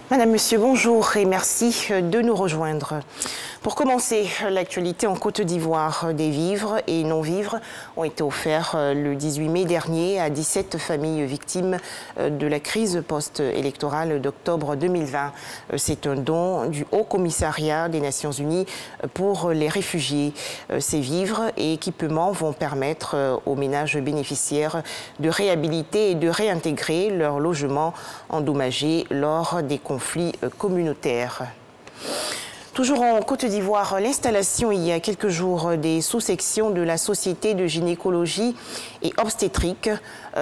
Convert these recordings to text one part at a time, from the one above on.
Madame, Monsieur, bonjour et merci de nous rejoindre. Pour commencer, l'actualité en Côte d'Ivoire, des vivres et non-vivres ont été offerts le 18 mai dernier à 17 familles victimes de la crise post-électorale d'octobre 2020. C'est un don du Haut Commissariat des Nations Unies pour les réfugiés. Ces vivres et équipements vont permettre aux ménages bénéficiaires de réhabiliter et de réintégrer leur logement endommagé lors des conflits communautaires. Toujours en Côte d'Ivoire, l'installation il y a quelques jours des sous-sections de la Société de gynécologie et obstétrique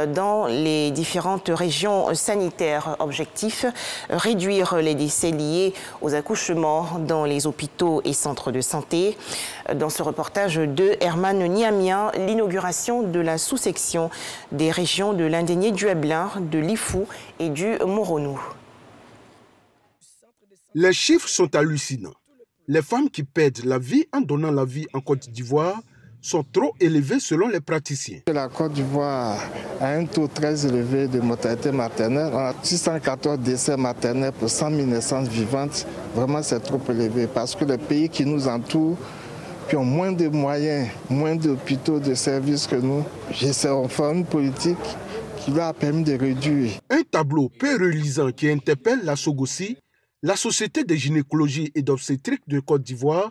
dans les différentes régions sanitaires. Objectif, réduire les décès liés aux accouchements dans les hôpitaux et centres de santé. Dans ce reportage de Herman Niamien, l'inauguration de la sous-section des régions de l'Indénié-du-Ebelin, de l'Ifou et du Moronou. Les chiffres sont hallucinants. Les femmes qui perdent la vie en donnant la vie en Côte d'Ivoire sont trop élevées selon les praticiens. La Côte d'Ivoire a un taux très élevé de mortalité maternelle. On a 614 décès maternels pour 100 000 naissances vivantes. Vraiment, c'est trop élevé parce que les pays qui nous entourent, qui ont moins de moyens, moins d'hôpitaux, de services que nous, on fait une politique qui leur a permis de réduire. Un tableau peu reluisant qui interpelle la SOGOSI, la Société de gynécologie et d'obstétrique de Côte d'Ivoire,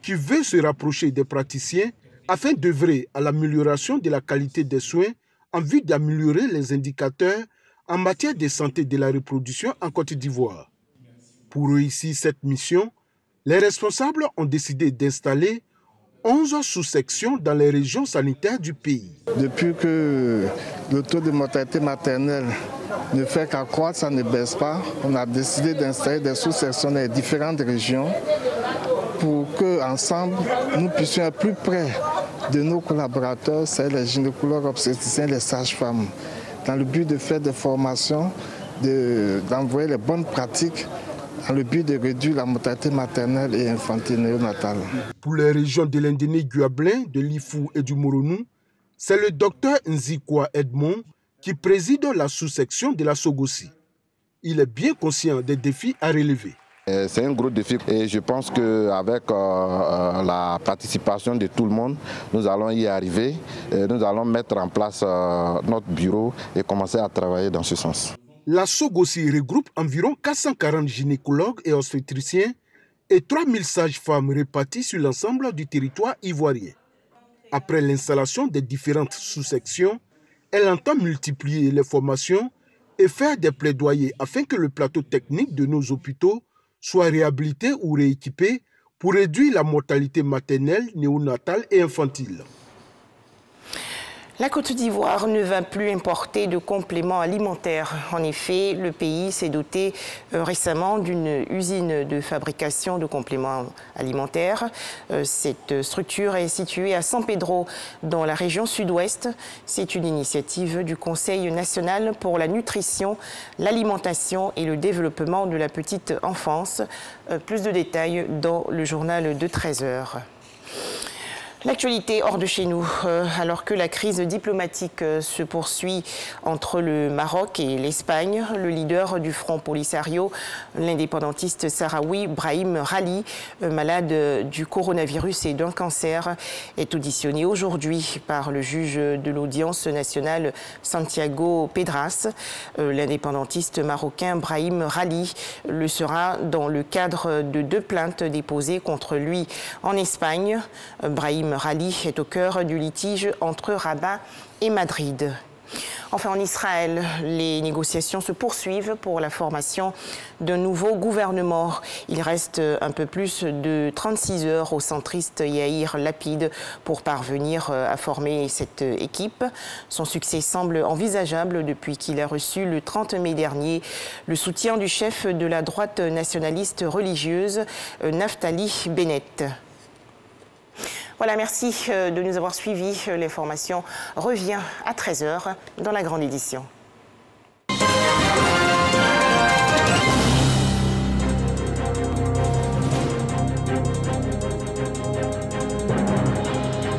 qui veut se rapprocher des praticiens afin d'œuvrer à l'amélioration de la qualité des soins en vue d'améliorer les indicateurs en matière de santé de la reproduction en Côte d'Ivoire. Pour réussir cette mission, les responsables ont décidé d'installer 11 sous-sections dans les régions sanitaires du pays. Depuis que le taux de mortalité maternelle ne fait qu'accroître, ça ne baisse pas, on a décidé d'installer des sous-sections dans les différentes régions pour qu'ensemble, nous puissions être plus près de nos collaborateurs, c'est les gynécologues obstétriciens, les sages-femmes, dans le but de faire des formations, d'envoyer les bonnes pratiques dans le but de réduire la mortalité maternelle et infantile néonatale. Pour les régions de l'Indénié-du-Ebelin, de l'Ifou et du Moronou, c'est le docteur Nzikwa Edmond qui préside la sous-section de la SOGOSI. Il est bien conscient des défis à relever. C'est un gros défi et je pense qu'avec la participation de tout le monde, nous allons y arriver. Nous allons mettre en place notre bureau et commencer à travailler dans ce sens. La SOGOSI regroupe environ 440 gynécologues et obstétriciens et 3000 sages-femmes réparties sur l'ensemble du territoire ivoirien. Après l'installation des différentes sous-sections, elle entend multiplier les formations et faire des plaidoyers afin que le plateau technique de nos hôpitaux soit réhabilité ou rééquipé pour réduire la mortalité maternelle, néonatale et infantile. La Côte d'Ivoire ne va plus importer de compléments alimentaires. En effet, le pays s'est doté récemment d'une usine de fabrication de compléments alimentaires. Cette structure est située à San Pedro, dans la région sud-ouest. C'est une initiative du Conseil national pour la nutrition, l'alimentation et le développement de la petite enfance. Plus de détails dans le journal de 13 h. L'actualité hors de chez nous, alors que la crise diplomatique se poursuit entre le Maroc et l'Espagne, le leader du Front Polisario, l'indépendantiste sahraoui Brahim Rali, malade du coronavirus et d'un cancer, est auditionné aujourd'hui par le juge de l'audience nationale Santiago Pedras. L'indépendantiste marocain Brahim Rali le sera dans le cadre de 2 plaintes déposées contre lui en Espagne. Brahim Rali est au cœur du litige entre Rabat et Madrid. Enfin, en Israël, les négociations se poursuivent pour la formation d'un nouveau gouvernement. Il reste un peu plus de 36 heures au centriste Yair Lapid pour parvenir à former cette équipe. Son succès semble envisageable depuis qu'il a reçu le 30 mai dernier le soutien du chef de la droite nationaliste religieuse, Naftali Bennett. Voilà, merci de nous avoir suivis. L'information revient à 13 h dans la grande édition.